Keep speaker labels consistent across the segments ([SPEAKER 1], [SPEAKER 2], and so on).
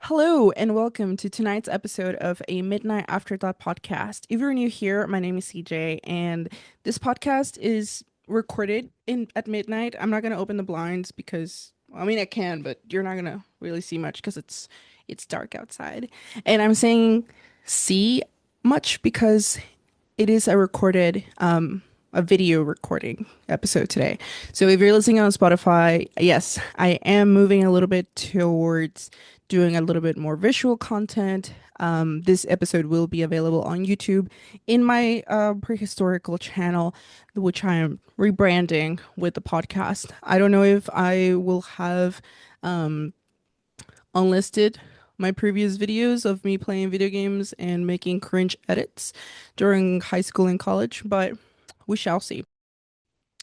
[SPEAKER 1] Hello and welcome to tonight's episode of a Midnight Afterthought podcast. If you're new here, my name is CJ and this podcast is recorded in at midnight. I'm not going to open the blinds because I mean I can, but you're not going to really see much because it's dark outside. And I'm saying see much because it is a video recording episode today. So if you're listening on Spotify, yes, I am moving a little bit towards doing a little bit more visual content. This episode will be available on YouTube in my prehistorical channel, which I am rebranding with the podcast. I don't know if I will have um, unlisted my previous videos of me playing video games and making cringe edits during high school and college, but we shall see.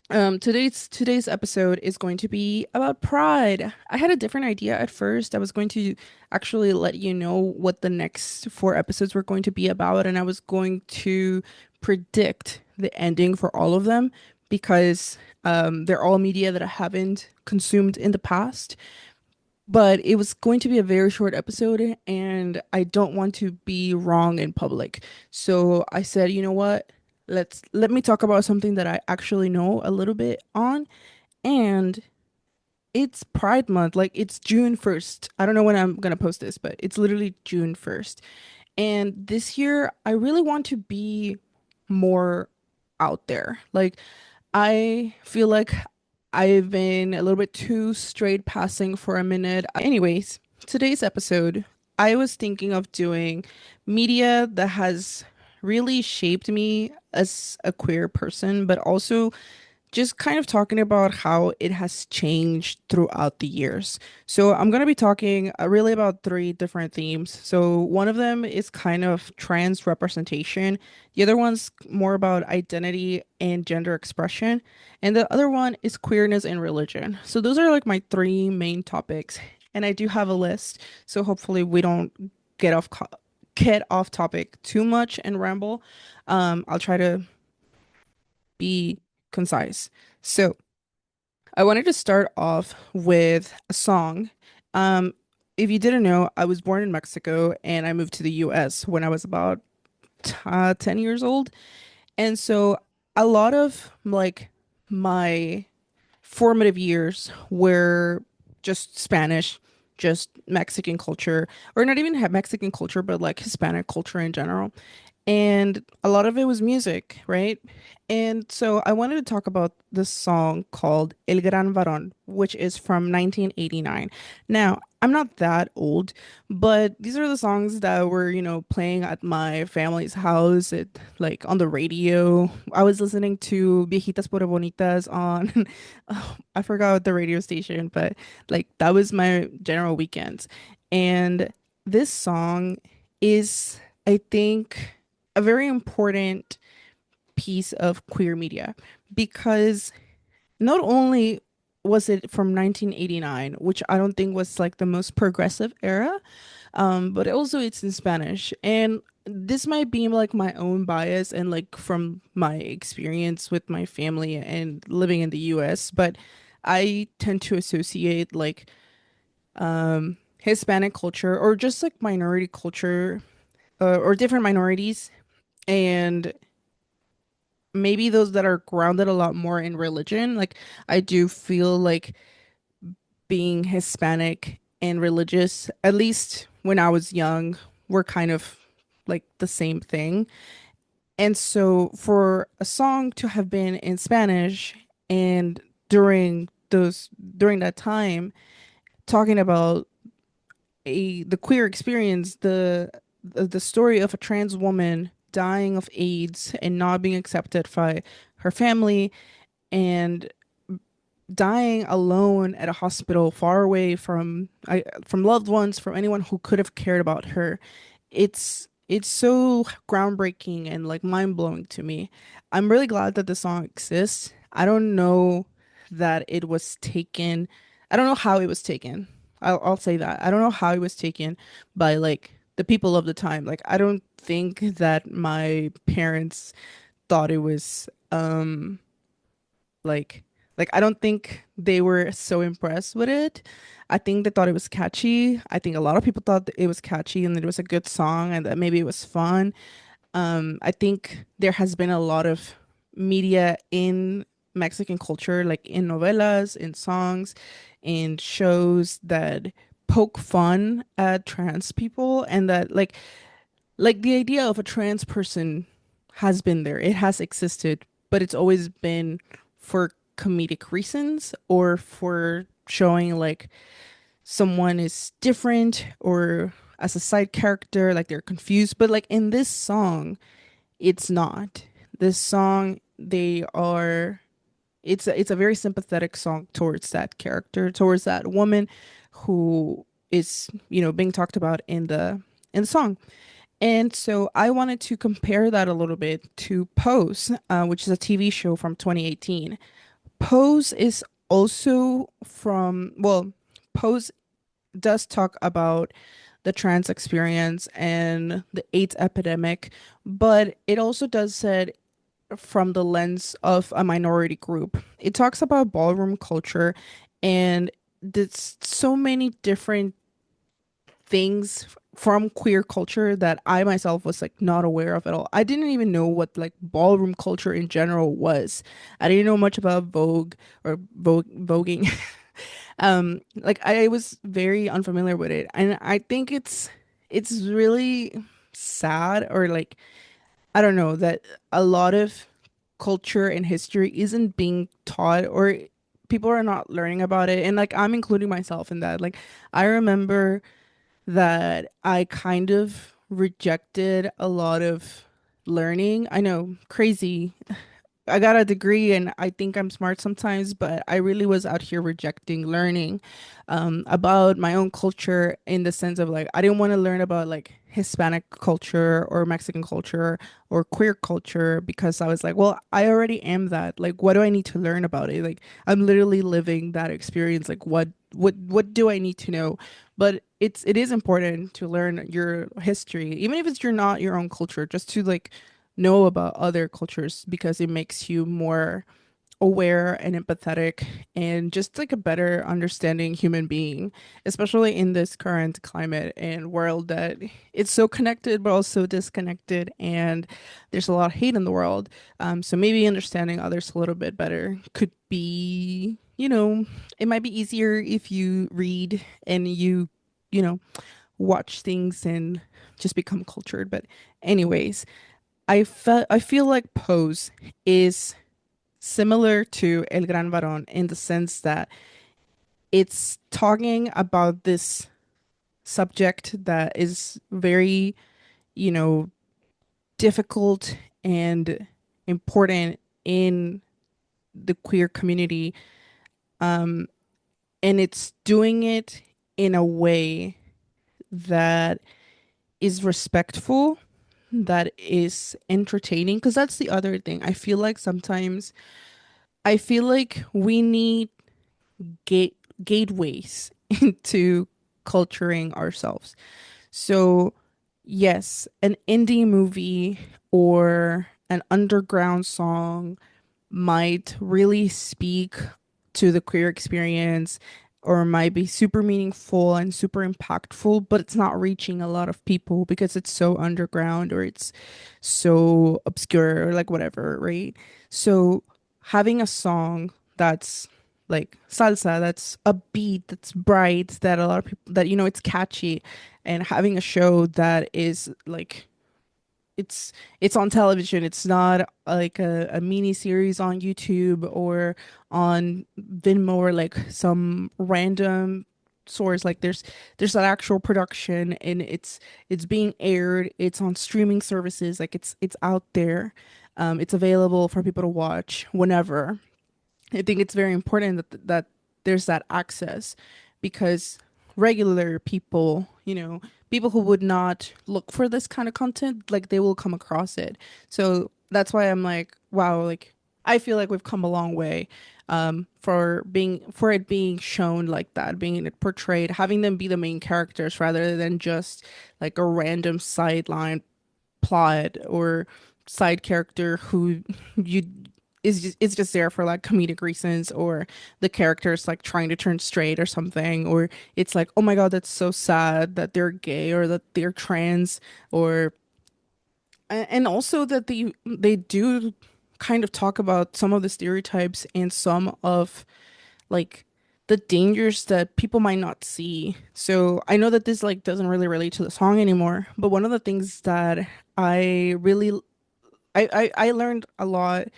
[SPEAKER 1] Today's episode is going to be about pride. I had a different idea at first. I was going to actually let you know what the next four episodes were going to be about, and I was going to predict the ending for all of them because they're all media that I haven't consumed in the past. But it was going to be a very short episode, and I don't want to be wrong in public. So I said, you know what? Let me talk about something that I actually know a little bit on, and it's Pride Month. Like it's June 1st. I don't know when I'm gonna post this, but it's literally June 1st. And this year, I really want to be more out there. Like I feel like I've been a little bit too straight passing for a minute. Anyways, today's episode, I was thinking of doing media that has really shaped me as a queer person, but also just kind of talking about how it has changed throughout the years. So I'm going to be talking really about three different themes. So one of them is kind of trans representation. The other one's more about identity and gender expression. And the other one is queerness and religion. So those are like my three main topics. And I do have a list. So hopefully we don't get off get off topic too much and ramble. I'll try to be concise. So I wanted to start off with a song. Um, if you didn't know, I was born in Mexico and I moved to the US when I was about 10 years old. And so a lot of like my formative years were just Spanish, just Mexican culture, or not even have Mexican culture, but like Hispanic culture in general. And a lot of it was music, right? And so I wanted to talk about this song called El Gran Varon, which is from 1989. Now, I'm not that old, but these are the songs that were, playing at my family's house, like on the radio. I was listening to Viejitas por Bonitas on, oh, I forgot the radio station, but like that was my general weekends. And this song is, I think, a very important piece of queer media because not only was it from 1989, which I don't think was like the most progressive era, but also it's in Spanish. And this might be like my own bias and like from my experience with my family and living in the US, but I tend to associate like Hispanic culture or just like minority culture or different minorities and maybe those that are grounded a lot more in religion. Like I do feel like being Hispanic and religious, at least when I was young, were kind of like the same thing. And so for a song to have been in Spanish and during that time talking about the queer experience, the story of a trans woman dying of AIDS and not being accepted by her family and dying alone at a hospital far away from loved ones, from anyone who could have cared about her. It's so groundbreaking and like mind-blowing to me. I'm really glad that the song exists. I don't know that it was taken. I don't know how it was taken. I'll say that. I don't know how it was taken by like the people of the time. Like I don't think that my parents thought it was like Like, I don't think they were so impressed with it. I think they thought it was catchy. I think a lot of people thought that it was catchy and that it was a good song and that maybe it was fun. I think there has been a lot of media in Mexican culture, like in novelas, in songs, in shows that poke fun at trans people, and that like the idea of a trans person has been there. It has existed, but it's always been for comedic reasons or for showing like someone is different or as a side character, like they're confused. But like in this song, it's not. This song, they are it's a very sympathetic song towards that character, towards that woman who is, being talked about in the song. And so I wanted to compare that a little bit to Pose, which is a TV show from 2018. Pose is also Pose does talk about the trans experience and the AIDS epidemic, but it also does it from the lens of a minority group. It talks about ballroom culture and there's so many different things from queer culture that I myself was like not aware of at all. I didn't even know what like ballroom culture in general was. I didn't know much about Vogue or voguing. Like I was very unfamiliar with it, and I think it's really sad or like I don't know that a lot of culture and history isn't being taught or people are not learning about it, and like I'm including myself in that. Like I remember that I kind of rejected a lot of learning. I know, crazy. I got a degree and I think I'm smart sometimes, but I really was out here rejecting learning about my own culture in the sense of like, I didn't want to learn about like Hispanic culture or Mexican culture or queer culture because I was like, well, I already am that. Like, what do I need to learn about it? Like, I'm literally living that experience. Like, what do I need to know? But it is important to learn your history, even if it's not your own culture, just to like know about other cultures because it makes you more aware and empathetic and just like a better understanding human being, especially in this current climate and world that it's so connected but also disconnected and there's a lot of hate in the world. So maybe understanding others a little bit better could be, it might be easier if you read and you watch things and just become cultured. But anyways, I feel like Pose is similar to El Gran Varon in the sense that it's talking about this subject that is very, you know, difficult and important in the queer community. Um, and it's doing it in a way that is respectful, that is entertaining. Because that's the other thing. I feel like we need gateways into culturing ourselves. So, yes, an indie movie or an underground song might really speak to the queer experience or might be super meaningful and super impactful, but it's not reaching a lot of people because it's so underground or it's so obscure or like whatever, right? So having a song that's like salsa, that's upbeat, that's bright, that a lot of people that it's catchy, and having a show that is like it's on television. It's not like a mini series on YouTube or on Venmo or like some random source. Like there's an actual production and it's being aired. It's on streaming services. Like it's out there. It's available for people to watch whenever. I think it's very important that there's that access because regular people, people who would not look for this kind of content, like they will come across it. So that's why I'm like, wow, like I feel like we've come a long way for it being shown like that, being portrayed, having them be the main characters rather than just like a random sideline plot or side character who you is just there for like comedic reasons, or the characters like trying to turn straight or something, or it's like, oh my God, that's so sad that they're gay or that they're trans, or and also that they do kind of talk about some of the stereotypes and some of like the dangers that people might not see. So I know that this like doesn't really relate to the song anymore, but one of the things that I really I learned a lot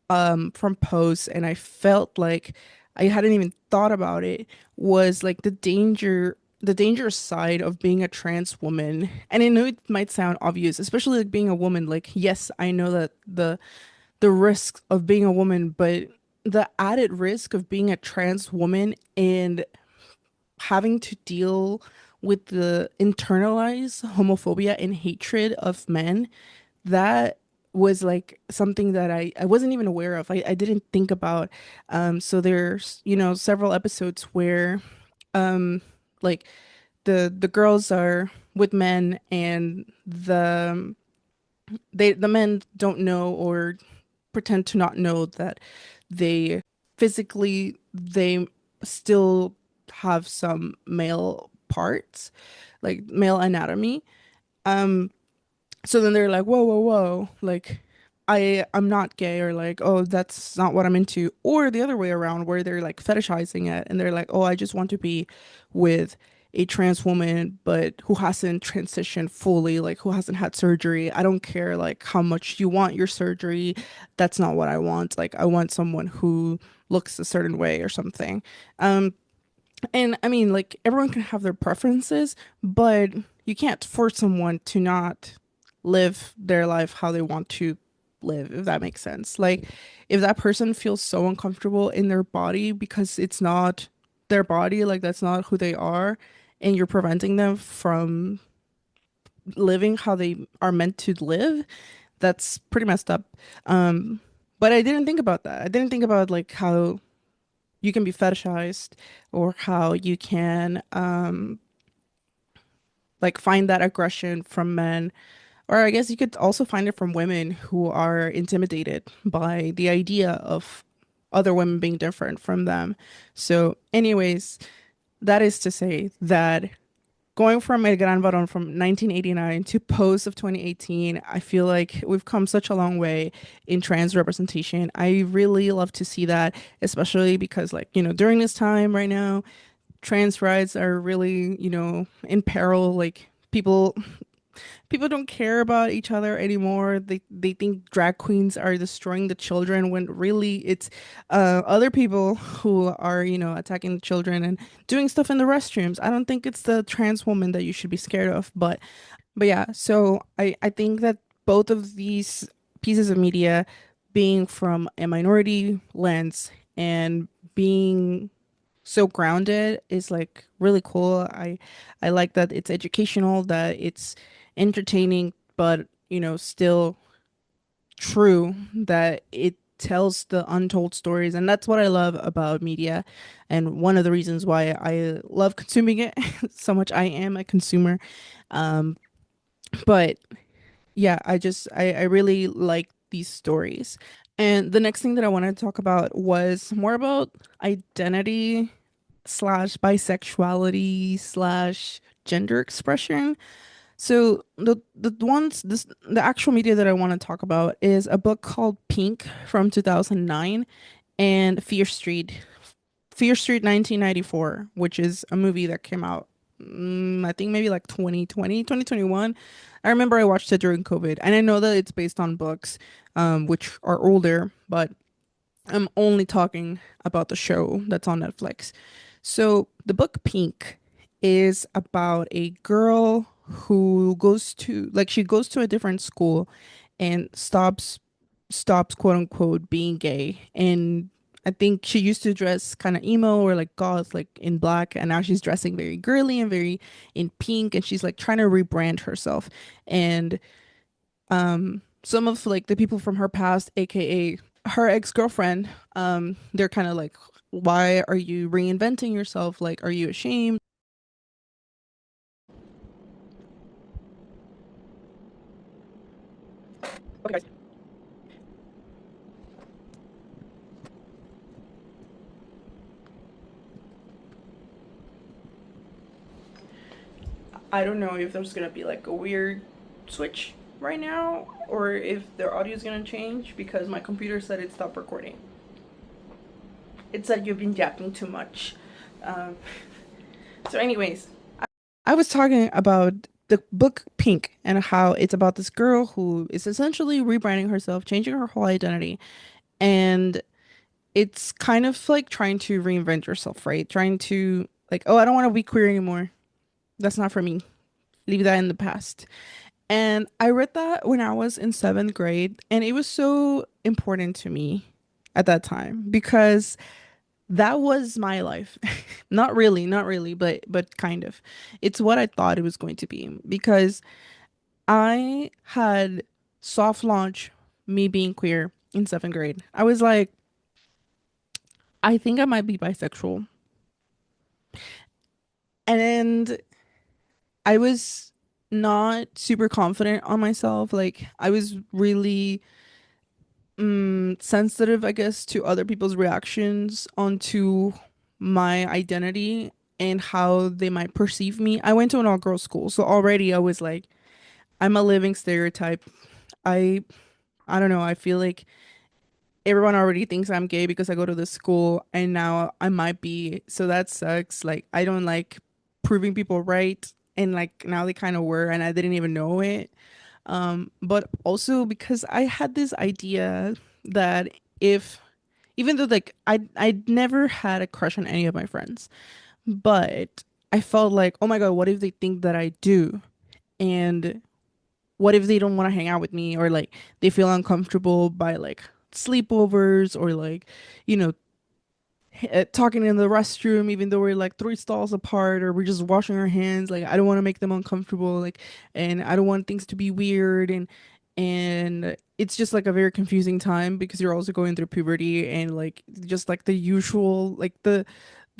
[SPEAKER 1] from posts, and I felt like I hadn't even thought about it, was like the dangerous side of being a trans woman. And I know it might sound obvious, especially like being a woman. Like, yes, I know that the risk of being a woman, but the added risk of being a trans woman and having to deal with the internalized homophobia and hatred of men, that was like something that I wasn't even aware of. I didn't think about. So there's, several episodes where like the girls are with men, and the men don't know or pretend to not know that they still have some male parts, like male anatomy. So then they're like, whoa, whoa, whoa, like I'm not gay, or like, oh, that's not what I'm into. Or the other way around, where they're like fetishizing it, and they're like, oh, I just want to be with a trans woman, but who hasn't transitioned fully, like who hasn't had surgery. I don't care like how much you want your surgery. That's not what I want. Like I want someone who looks a certain way or something. And I mean, like, everyone can have their preferences, but you can't force someone to not live their life how they want to live, if that makes sense. Like, if that person feels so uncomfortable in their body because it's not their body, like, that's not who they are, and you're preventing them from living how they are meant to live, that's pretty messed up. Um, but I didn't think about that. I didn't think about, like, how you can be fetishized, or how you can like find that aggression from men, or I guess you could also find it from women who are intimidated by the idea of other women being different from them. So anyways, that is to say that going from a Gran Varon from 1989 to Pose of 2018, I feel like we've come such a long way in trans representation. I really love to see that, especially because, like, during this time right now, trans rights are really, in peril. Like, people don't care about each other anymore. They think drag queens are destroying the children, when really it's other people who are, attacking the children and doing stuff in the restrooms. I don't think it's the trans woman that you should be scared of. But yeah, so I think that both of these pieces of media, being from a minority lens and being so grounded, is like really cool. I like that it's educational, that it's entertaining, but still true, that it tells the untold stories, and that's what I love about media, and one of the reasons why I love consuming it so much. I am a consumer. Um, but yeah, I really like these stories. And the next thing that I wanted to talk about was more about identity slash bisexuality slash gender expression. So the actual media that I want to talk about is a book called Pink from 2009, and Fear Street 1994, which is a movie that came out, I think maybe like 2020, 2021. I remember I watched it during COVID, and I know that it's based on books, which are older, but I'm only talking about the show that's on Netflix. So the book Pink is about a girl who goes to a different school and stops quote unquote being gay. And I think she used to dress kind of emo or like goth, like in black, and now she's dressing very girly and very in pink, and she's like trying to rebrand herself. And some of like the people from her past, aka her ex-girlfriend, they're kind of like, why are you reinventing yourself? Like, are you ashamed? Okay, guys. I don't know if there's gonna be like a weird switch right now or if their audio is gonna change because my computer said it stopped recording. It said you've been yapping too much. Um, so, anyways, I was talking about the book Pink and how it's about this girl who is essentially rebranding herself, changing her whole identity, and it's kind of like trying to reinvent yourself, right? Trying to like, oh, I don't want to be queer anymore. That's not for me. Leave that in the past. And I read that when I was in seventh grade, and it was so important to me at that time because that was my life. Not really, but kind of. It's what I thought it was going to be because I had soft launch me being queer in seventh grade. I was like, I think I might be bisexual. And I was not super confident on myself. Like I was really sensitive, I guess, to other people's reactions onto my identity and how they might perceive me. I went to an all-girls school, so already I was like, I'm a living stereotype. I I don't know, I feel like everyone already thinks I'm gay because I go to this school and now I might be. So that sucks. Like I don't like proving people right and like now they kind of were and I didn't even know it. But also because I had this idea that if even though like I'd never had a crush on any of my friends, but I felt like, oh my God, what if they think that I do? And what if they don't want to hang out with me or like they feel uncomfortable by like sleepovers or like, you know, talking in the restroom even though we're like three stalls apart or we're just washing our hands. Like I don't want to make them uncomfortable, like, and I don't want things to be weird, and it's just like a very confusing time because you're also going through puberty and like just like the usual like the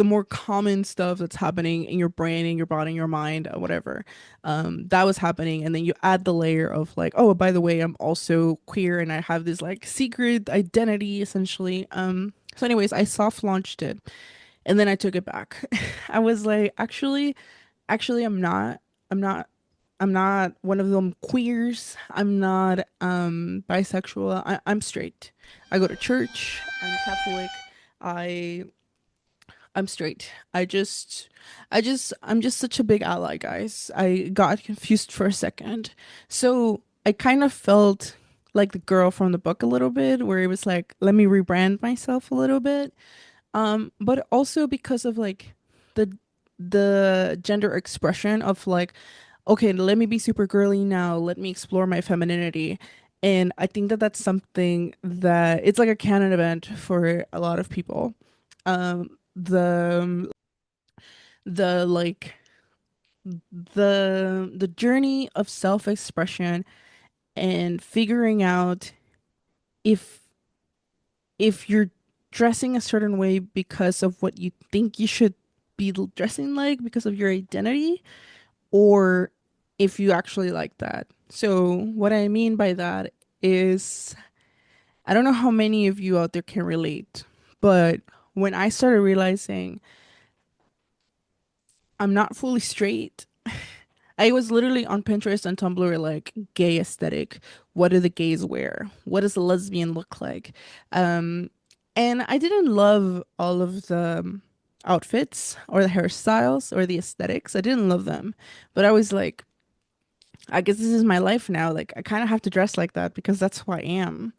[SPEAKER 1] more common stuff that's happening in your brain, in your body, in your mind, whatever. That was happening, and then you add the layer of like, oh, by the way, I'm also queer, and I have this like secret identity, essentially. So, anyways, I soft launched it, and then I took it back. I was like, actually, I'm not. I'm not one of them queers. I'm not bisexual. I'm straight. I go to church. I'm Catholic. I I'm straight. I'm just such a big ally, guys. I got confused for a second. So I kind of felt like the girl from the book a little bit, where it was like, let me rebrand myself a little bit. But also because of like the the gender expression of like, okay, let me be super girly now. Let me explore my femininity. And I think that that's something that it's like a canon event for a lot of people. The like the journey of self-expression and figuring out if if you're dressing a certain way because of what you think you should be dressing like because of your identity or if you actually like that. So what I mean by that is I don't know how many of you out there can relate, but when I started realizing I'm not fully straight, I was literally on Pinterest and Tumblr like gay aesthetic. What do the gays wear? What does a lesbian look like? Um, and I didn't love all of the outfits or the hairstyles or the aesthetics. I didn't love them, but I was like, I guess this is my life now. Like I kind of have to dress like that because that's who I am.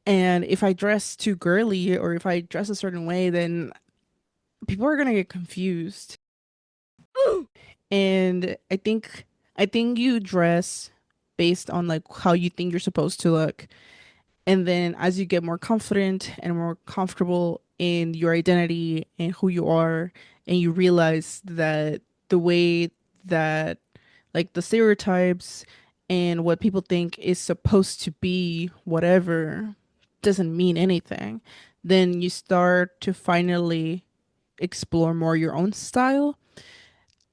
[SPEAKER 1] And if I dress too girly or if I dress a certain way, then people are gonna get confused. And I think you dress based on like how you think you're supposed to look. And then as you get more confident and more comfortable in your identity and who you are, and you realize that the way that like the stereotypes and what people think is supposed to be whatever doesn't mean anything, then you start to finally explore more your own style.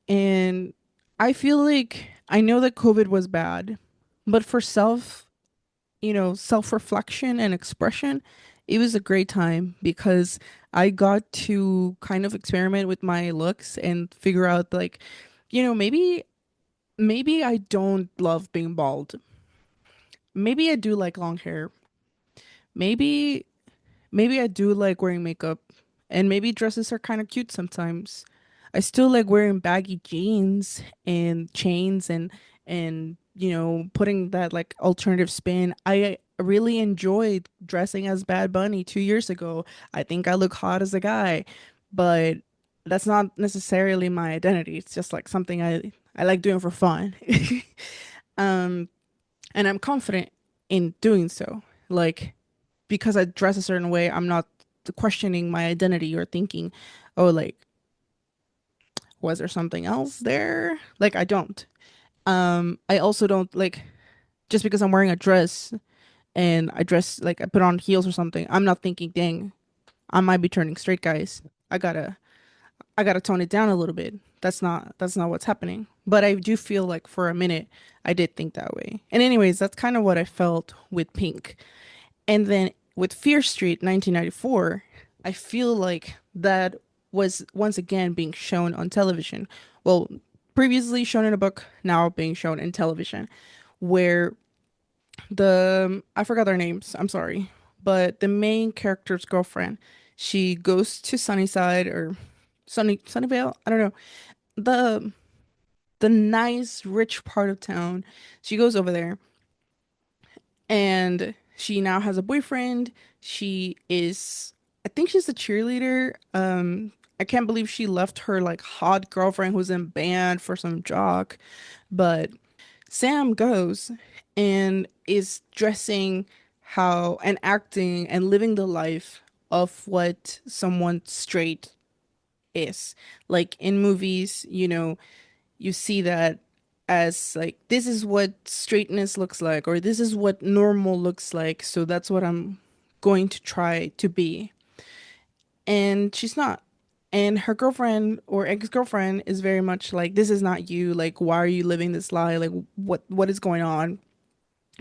[SPEAKER 1] And I feel like I know that COVID was bad, but for self-reflection and expression, it was a great time because I got to kind of experiment with my looks and figure out like, maybe maybe I don't love being bald. Maybe I do like long hair. Maybe maybe I do like wearing makeup. And maybe dresses are kind of cute sometimes. I still like wearing baggy jeans and chains and putting that like alternative spin. I really enjoyed dressing as Bad Bunny 2 years ago. I think I look hot as a guy, but that's not necessarily my identity. It's just like something I like doing for fun. Um, and I'm confident in doing so. Like because I dress a certain way, I'm not questioning my identity or thinking, oh, like, was there something else there? Like, I don't. I also don't like just because I'm wearing a dress and I dress like I put on heels or something, I'm not thinking, dang, I might be turning straight, guys. I gotta I gotta tone it down a little bit. That's not what's happening. But I do feel like for a minute I did think that way. And anyways, that's kind of what I felt with Pink. And then with Fear Street 1994, I feel like that was once again being shown on television. Well, previously shown in a book, now being shown in television, where I forgot their names, I'm sorry, but the main character's girlfriend, she goes to Sunnyside or Sunnyvale, I don't know, the the nice rich part of town. She goes over there and she now has a boyfriend. She is, I think she's a cheerleader. I can't believe she left her like hot girlfriend who's in band for some jock. But Sam goes and is dressing how and acting and living the life of what someone straight is. Like in movies, you see that as like this is what straightness looks like or this is what normal looks like, so that's what I'm going to try to be. And she's not. And her girlfriend or ex-girlfriend is very much like this is not you, like why are you living this lie, like what is going on.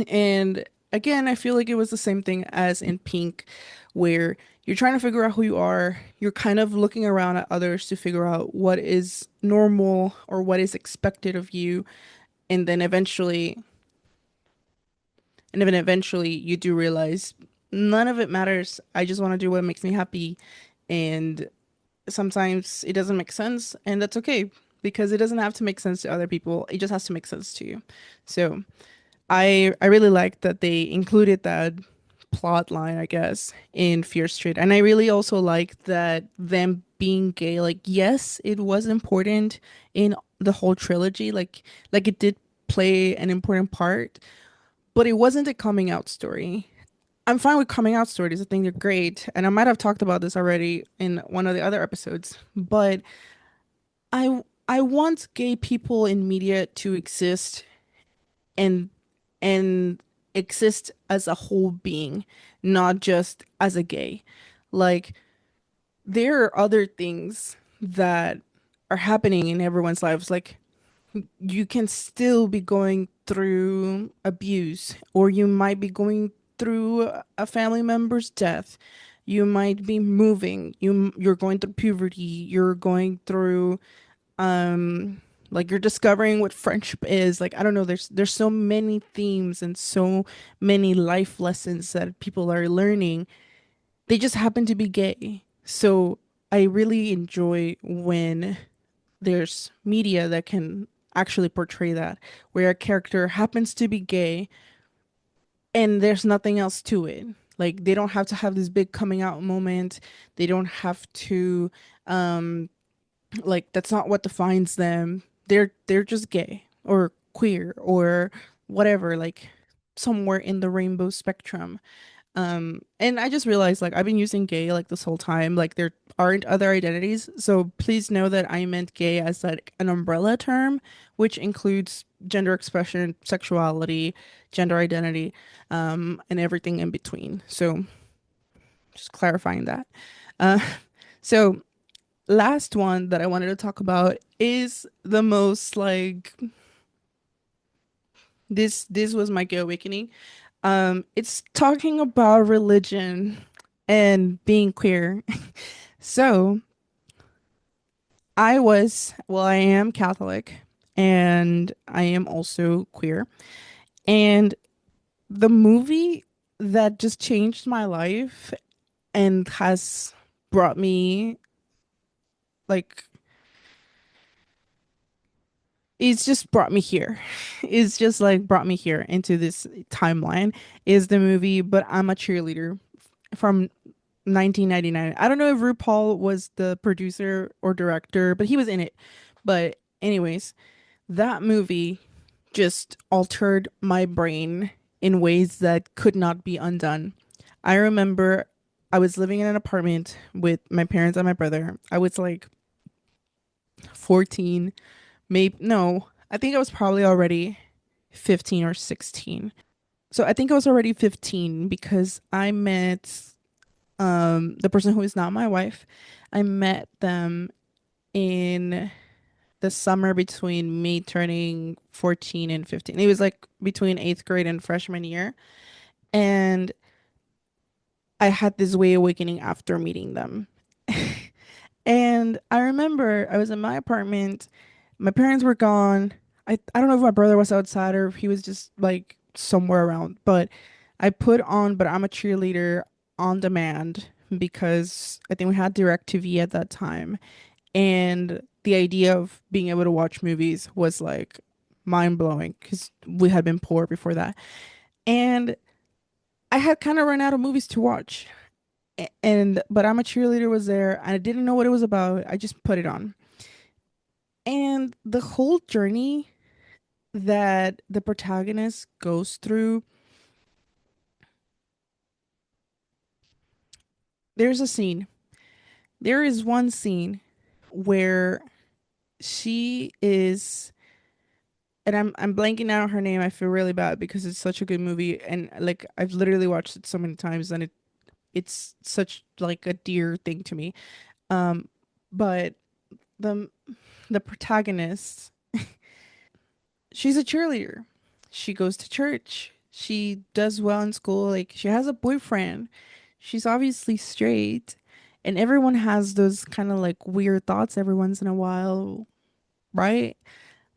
[SPEAKER 1] And again, I feel like it was the same thing as in Pink, where you're trying to figure out who you are. You're kind of looking around at others to figure out what is normal or what is expected of you. And then eventually you do realize none of it matters. I just want to do what makes me happy. And sometimes it doesn't make sense, and that's okay because it doesn't have to make sense to other people. It just has to make sense to you. So I really like that they included that plot line, I guess, in Fear Street. And I really also like that them being gay, like yes, it was important in the whole trilogy. Like it did play an important part, but it wasn't a coming out story. I'm fine with coming out stories. I think they're great. And I might have talked about this already in one of the other episodes, but I want gay people in media to exist and and exist as a whole being, not just as a gay. Like there are other things that are happening in everyone's lives. Like you can still be going through abuse, or you might be going through a family member's death. You might be moving. You're going through puberty. You're going through like you're discovering what friendship is. Like I don't know, there's so many themes and so many life lessons that people are learning. They just happen to be gay. So I really enjoy when there's media that can actually portray that, where a character happens to be gay and there's nothing else to it. Like they don't have to have this big coming out moment. They don't have to like that's not what defines them. They're just gay or queer or whatever, like somewhere in the rainbow spectrum. And I just realized like I've been using gay like this whole time. Like there aren't other identities. So please know that I meant gay as like an umbrella term, which includes gender expression, sexuality, gender identity, and everything in between. So just clarifying that. Uh, so last one that I wanted to talk about is the most like this was my gay awakening. It's talking about religion and being queer. So I am Catholic, and I am also queer. And the movie that just changed my life and has brought me like it's just brought me here. It's just like brought me here into this timeline is the movie But I'm a Cheerleader from 1999. I don't know if RuPaul was the producer or director, but he was in it. But anyways, that movie just altered my brain in ways that could not be undone. I remember I was living in an apartment with my parents and my brother. I was like 14, maybe no, I think I was probably already 15 or 16. So I think I was already 15 because I met the person who is not my wife. I met them in the summer between me turning 14 and 15. It was like between 8th grade and freshman year. And I had this way awakening after meeting them. And I remember I was in my apartment. My parents were gone. I don't know if my brother was outside or if he was just like somewhere around, but I put on But I'm a Cheerleader on demand because I think we had DirecTV at that time. And the idea of being able to watch movies was like mind blowing because we had been poor before that. And I had kind of run out of movies to watch. And But I'm a Cheerleader was there. I didn't know what it was about. I just put it on. And the whole journey that the protagonist goes through, there's a scene. There is one scene where she is, and I'm blanking out on her name. I feel really bad because it's such a good movie, and like I've literally watched it so many times, and it's such like a dear thing to me. Um, but the the protagonist, she's a cheerleader. She goes to church. She does well in school. Like she has a boyfriend. She's obviously straight. And everyone has those kind of like weird thoughts every once in a while, right?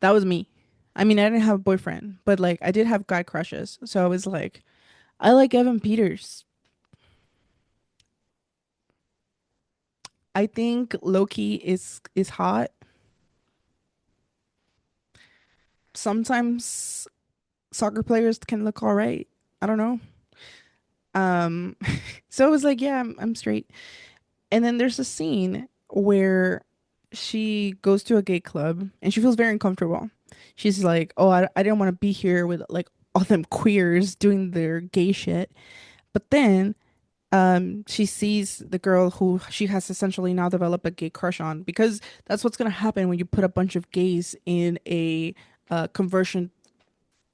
[SPEAKER 1] That was me. I mean, I didn't have a boyfriend, but like I did have guy crushes. So I was like, I like Evan Peters. I think Loki is hot. Sometimes soccer players can look all right. I don't know. Um, so it was like, yeah, I'm straight. And then there's a scene where she goes to a gay club and she feels very uncomfortable. She's like, "Oh, I didn't want to be here with like all them queers doing their gay shit." But then she sees the girl who she has essentially now developed a gay crush on because that's what's gonna happen when you put a bunch of gays in a conversion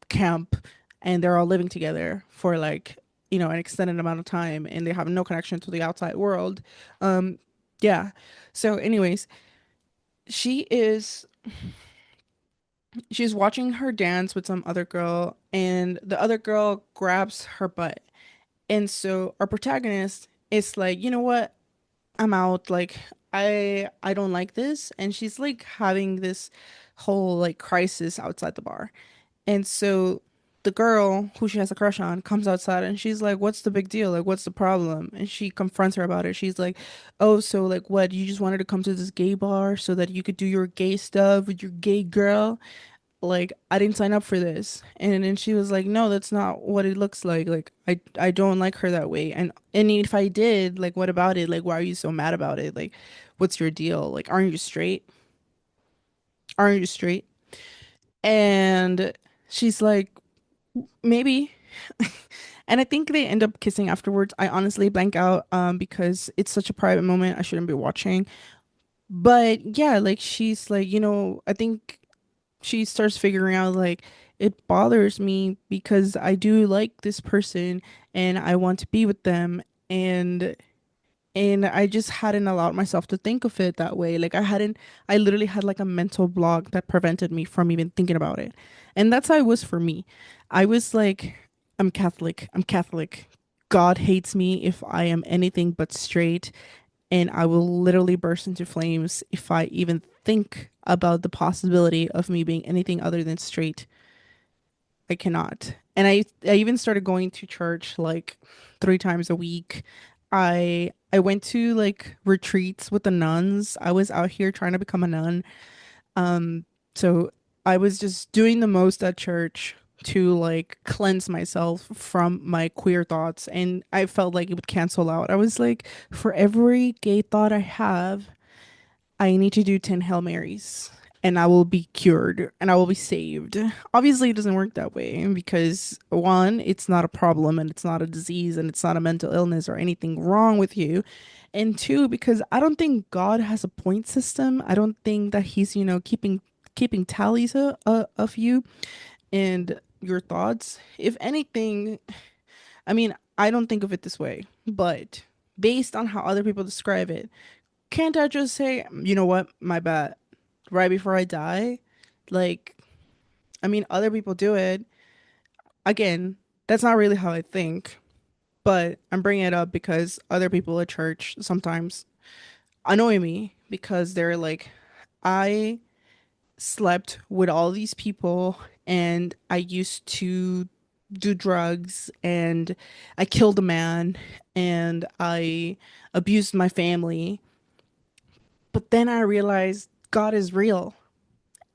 [SPEAKER 1] camp and they're all living together for like an extended amount of time and they have no connection to the outside world. um yeah, so anyways, she is she's watching her dance with some other girl and the other girl grabs her butt, and so our protagonist is like, you know what, I'm out, like I don't like this, and she's like having this whole like crisis outside the bar. And so the girl who she has a crush on comes outside and she's like, "What's the big deal? Like, what's the problem?" And she confronts her about it. She's like, "Oh, so like what? You just wanted to come to this gay bar so that you could do your gay stuff with your gay girl? Like, I didn't sign up for this." And then she was like, "No, that's not what it looks like. Like, I don't like her that way. And if I did, like, what about it? Like, why are you so mad about it? Like, what's your deal? Like, aren't you straight? Aren't you straight?" And she's like, maybe. And I think they end up kissing afterwards. I honestly blank out because it's such a private moment. I shouldn't be watching. But yeah, like she's like, I think she starts figuring out like it bothers me because I do like this person and I want to be with them, and I just hadn't allowed myself to think of it that way. Like I literally had like a mental block that prevented me from even thinking about it. And that's how it was for me. I was like, I'm Catholic. I'm Catholic. God hates me if I am anything but straight. and I will literally burst into flames if I even think about the possibility of me being anything other than straight. I cannot. And I even started going to church like 3 times a week. I went to like retreats with the nuns. I was out here trying to become a nun. Um, so I was just doing the most at church to like cleanse myself from my queer thoughts, and I felt like it would cancel out. I was like, for every gay thought I have, I need to do 10 Hail Marys and I will be cured and I will be saved. Obviously, it doesn't work that way because one, it's not a problem and it's not a disease and it's not a mental illness or anything wrong with you. And two, because I don't think God has a point system. I don't think that he's, keeping tallies of you and your thoughts. If anything, I mean, I don't think of it this way, but based on how other people describe it, can't I just say, you know what, my bad, right before I die? Like, I mean, other people do it. Again, that's not really how I think, but I'm bringing it up because other people at church sometimes annoy me because they're like, I slept with all these people and I used to do drugs and I killed a man and I abused my family. But then I realized God is real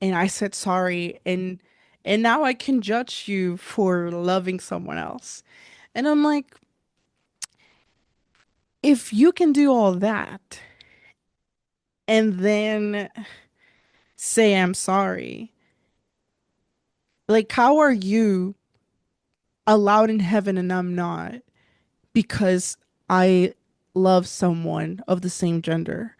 [SPEAKER 1] and I said sorry, and now I can judge you for loving someone else. And I'm like, if you can do all that and then say I'm sorry, like how are you allowed in heaven and I'm not because I love someone of the same gender?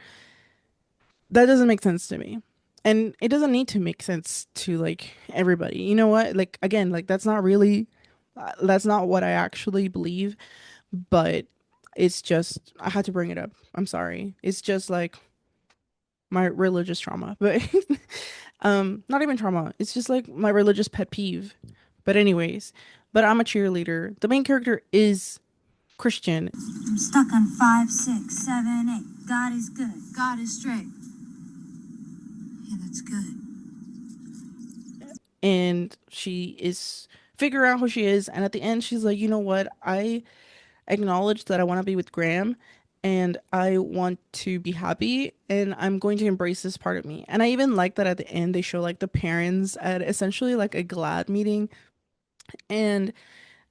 [SPEAKER 1] That doesn't make sense to me. And it doesn't need to make sense to like everybody. You know what? Like again, like that's not what I actually believe, but it's just I had to bring it up. I'm sorry. It's just like my religious trauma. But not even trauma. It's just like my religious pet peeve. But anyways, but I'm a cheerleader. The main character is Christian.
[SPEAKER 2] I'm stuck on 5, 6, 7, 8. God is good. God is straight. Yeah, that's good.
[SPEAKER 1] And she is figuring out who she is, and at the end she's like, you know what, I acknowledge that I want to be with Graham and I want to be happy and I'm going to embrace this part of me. And I even like that at the end they show like the parents at essentially like a glad meeting, and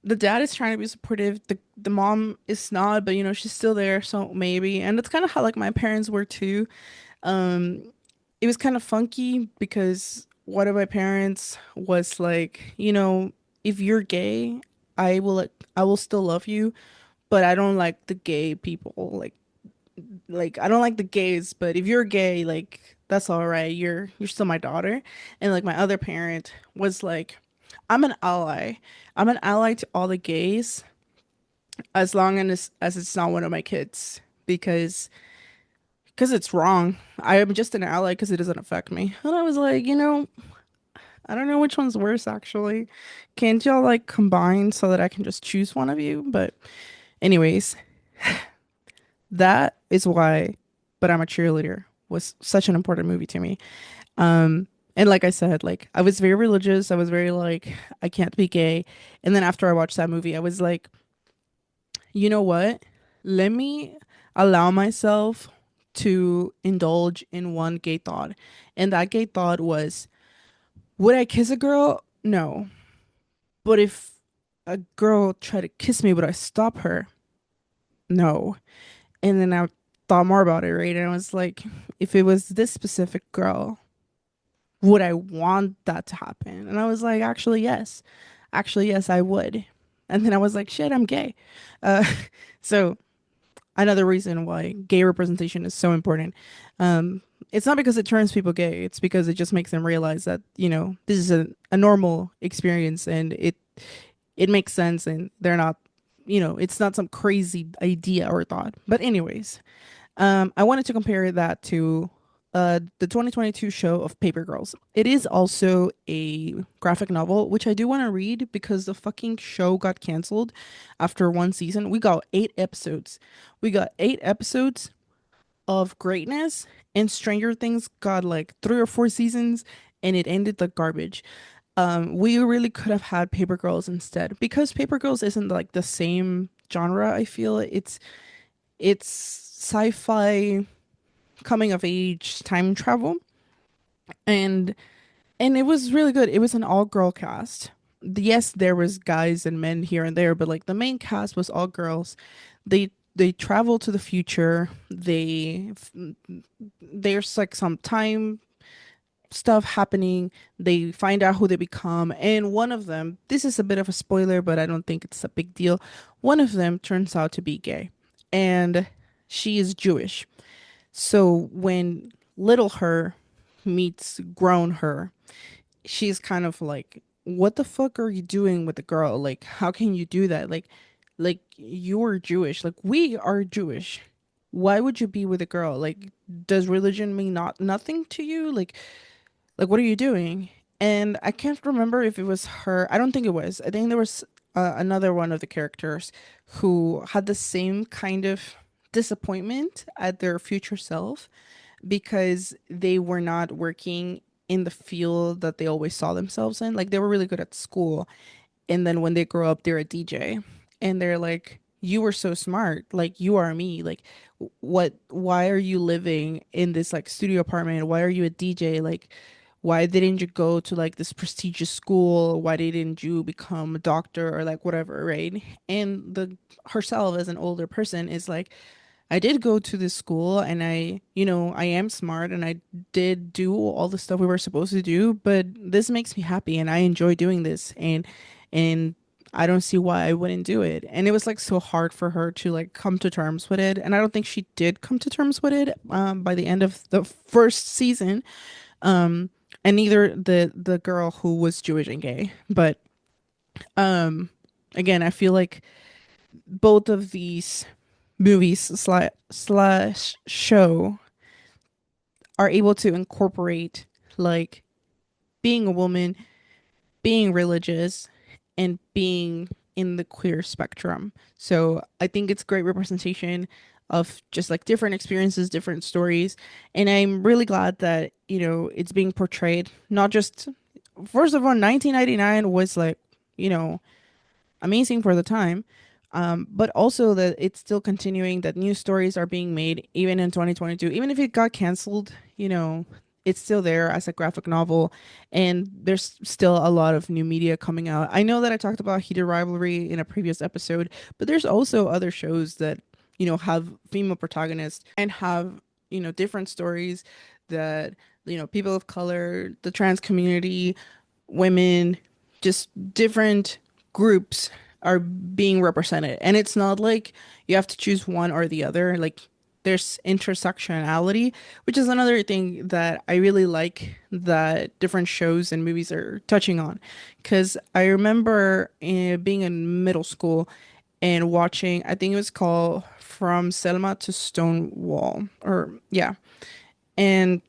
[SPEAKER 1] the dad is trying to be supportive, the mom is not, but she's still there, so maybe. And it's kind of how like my parents were too. um it was kind of funky because one of my parents was like, if you're gay, I will still love you, but I don't like the gay people. Like I don't like the gays, but if you're gay, like that's all right. You're still my daughter. And like my other parent was like, I'm an ally. I'm an ally to all the gays as long as it's not one of my kids because it's wrong. I am just an ally because it doesn't affect me. And I was like, I don't know which one's worse actually. Can't y'all like combine so that I can just choose one of you? But anyways, that is why But I'm a Cheerleader was such an important movie to me. Um and like I said, like I was very religious. I was very like I can't be gay. And then after I watched that movie, I was like, you know what? Let me allow myself to indulge in one gay thought. And that gay thought was, would I kiss a girl? No. But if a girl tried to kiss me, would I stop her? No. And then I thought more about it, right? And I was like, if it was this specific girl, would I want that to happen? And I was like, actually, yes. Actually, yes, I would. And then I was like, shit, I'm gay. Uh, so another reason why gay representation is so important. It's not because it turns people gay. It's because it just makes them realize that, this is a normal experience and it makes sense and they're not, it's not some crazy idea or thought. But anyways, I wanted to compare that to the 2022 show of Paper Girls. It is also a graphic novel, which I do want to read because the fucking show got canceled after one season. We got 8 episodes. We got 8 episodes of greatness, and Stranger Things got like 3 or 4 seasons and it ended like garbage. We really could have had Paper Girls instead because Paper Girls isn't like the same genre. I feel it's sci-fi, coming of age, time travel, and and it was really good. It was an all-girl cast. Yes, there was guys and men here and there, but like the main cast was all girls. They travel to the future. There's like some time stuff happening. They find out who they become, and one of them, this is a bit of a spoiler, but I don't think it's a big deal. One of them turns out to be gay, and she is Jewish. So when little her meets grown her, she's kind of like, what the fuck are you doing with the girl? Like, how can you do that? Like you're Jewish. Like we are Jewish. Why would you be with a girl? Like, does religion mean nothing to you? Like what are you doing? And I can't remember if it was her. I don't think it was. I think there was another one of the characters who had the same kind of disappointment at their future self because they were not working in the field that they always saw themselves in. Like they were really good at school, and then when they grow up, they're a DJ, and they're like, "You were so smart. Like you are me. Like what? Why are you living in this like studio apartment? Why are you a DJ? Like." Why didn't you go to like this prestigious school? Why didn't you become a doctor or like whatever, right? And the herself as an older person is like, I did go to this school and I am smart and I did do all the stuff we were supposed to do, but this makes me happy and I enjoy doing this and I don't see why I wouldn't do it. And it was like so hard for her to like come to terms with it. And I don't think she did come to terms with it by the end of the first season. Um and neither the girl who was Jewish and gay. But um again, I feel like both of these movies slash show are able to incorporate like being a woman, being religious, and being in the queer spectrum. So I think it's great representation of just like different experiences, different stories. And I'm really glad that, it's being portrayed, not just, first of all, 1999 was like, you know, amazing for the time. But also that it's still continuing, that new stories are being made even in 2022. Even if it got canceled, it's still there as a graphic novel, and there's still a lot of new media coming out. I know that I talked about Heated Rivalry in a previous episode, but there's also other shows that, have female protagonists and have, different stories that, people of color, the trans community, women, just different groups are being represented. And it's not like you have to choose one or the other. Like there's intersectionality, which is another thing that I really like that different shows and movies are touching on. Because I remember being in middle school and watching, I think it was called From Selma to Stonewall, or yeah. And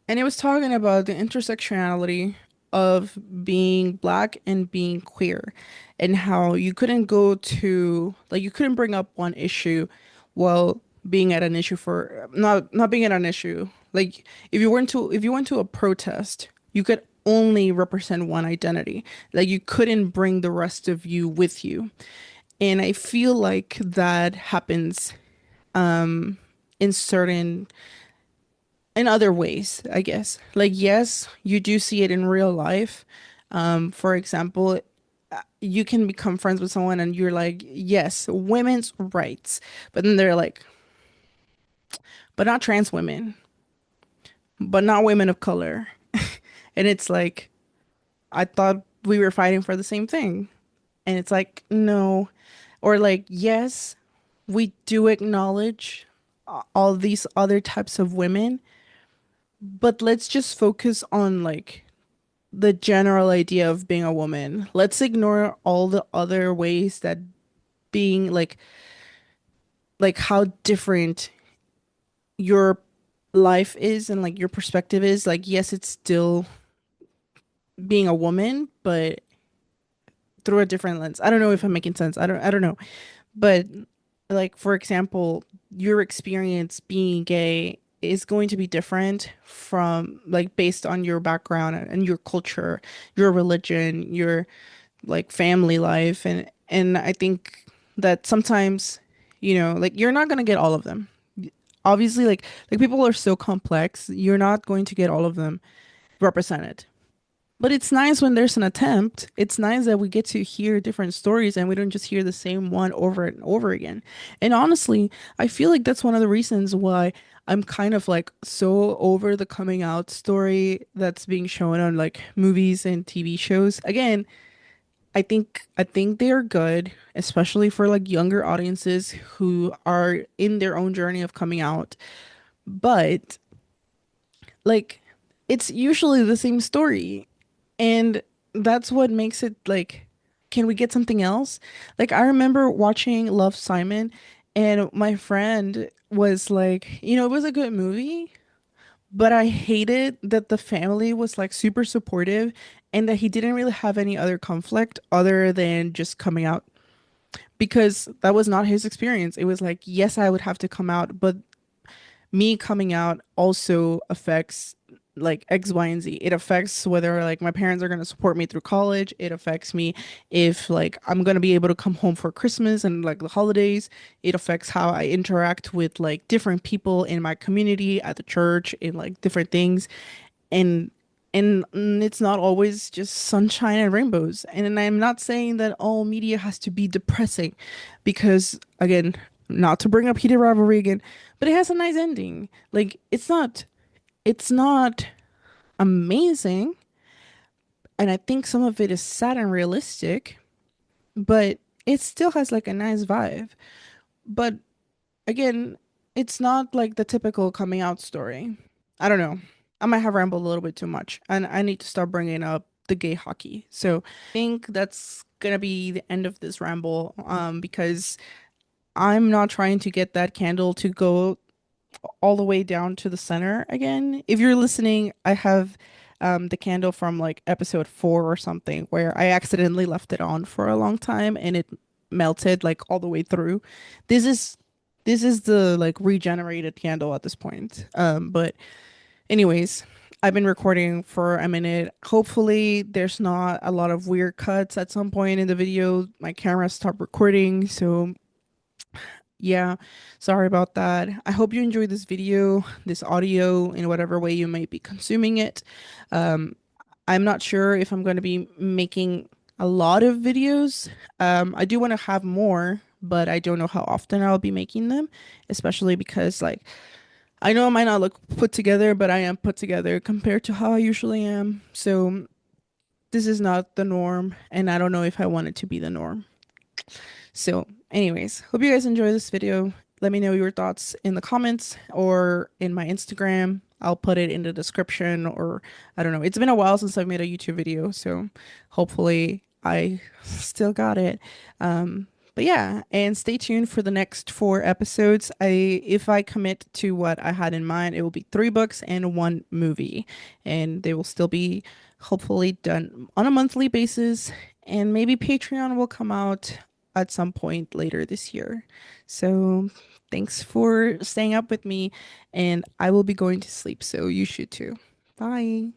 [SPEAKER 1] and it was talking about the intersectionality of being black and being queer and how you couldn't go to like you couldn't bring up one issue while being at an issue for not being at an issue. Like if you went to a protest, you could only represent one identity. Like you couldn't bring the rest of you with you. And I feel like that happens in certain in other ways, I guess. Like, yes, you do see it in real life. For example, you can become friends with someone and you're like, yes, women's rights. But then they're like, but not trans women, but not women of color. And it's like, I thought we were fighting for the same thing. And it's like, no. Or like, yes, we do acknowledge all these other types of women, but let's just focus on like the general idea of being a woman. Let's ignore all the other ways that being like how different your life is and like your perspective is. Like yes, it's still being a woman, but through a different lens. I don't know if I'm making sense. I don't know. But like for example, your experience being gay is going to be different from like based on your background and your culture, your religion, your like family life and I think that sometimes, like you're not going to get all of them. Obviously, like people are so complex, you're not going to get all of them represented. But it's nice when there's an attempt. It's nice that we get to hear different stories and we don't just hear the same one over and over again. And honestly, I feel like that's one of the reasons why I'm kind of like so over the coming out story that's being shown on like movies and TV shows. Again, I think they are good, especially for like younger audiences who are in their own journey of coming out. But like it's usually the same story. And that's what makes it like, can we get something else? Like, I remember watching Love, Simon, and my friend was like, it was a good movie, but I hated that the family was like super supportive and that he didn't really have any other conflict other than just coming out because that was not his experience. It was like, yes, I would have to come out, but me coming out also affects like X, Y, and Z. It affects whether like my parents are gonna support me through college. It affects me if like I'm gonna be able to come home for Christmas and like the holidays. It affects how I interact with like different people in my community, at the church, in like different things. And and it's not always just sunshine and rainbows. And I'm not saying that all media has to be depressing because again, not to bring up heated rivalry again, but it has a nice ending. Like it's not amazing, and I think some of it is sad and realistic, but it still has like a nice vibe. But again, it's not like the typical coming out story. I don't know. I might have rambled a little bit too much, and I need to start bringing up the gay hockey. So I think that's gonna be the end of this ramble, because I'm not trying to get that candle to go all the way down to the center again. If you're listening, I have the candle from like episode 4 or something where I accidentally left it on for a long time and it melted like all the way through. This is this is the like regenerated candle at this point. But anyways, I've been recording for a minute. Hopefully there's not a lot of weird cuts at some point in the video. My camera stopped recording, so yeah, sorry about that. I hope you enjoyed this video, this audio, in whatever way you might be consuming it. Um, I'm not sure if I'm going to be making a lot of videos. I do want to have more, but I don't know how often I'll be making them, especially because, like, I know I might not look put together, but I am put together compared to how I usually am. So, this is not the norm, and I don't know if I want it to be the norm. So, anyways, hope you guys enjoy this video. Let me know your thoughts in the comments or in my Instagram. I'll put it in the description or I don't know. It's been a while since I've made a YouTube video, so hopefully I still got it. But yeah, and stay tuned for the next 4 episodes. If I commit to what I had in mind, it will be 3 books and 1 movie, and they will still be hopefully done on a monthly basis. And maybe Patreon will come out at some point later this year. So thanks for staying up with me, and I will be going to sleep, so you should too. Bye.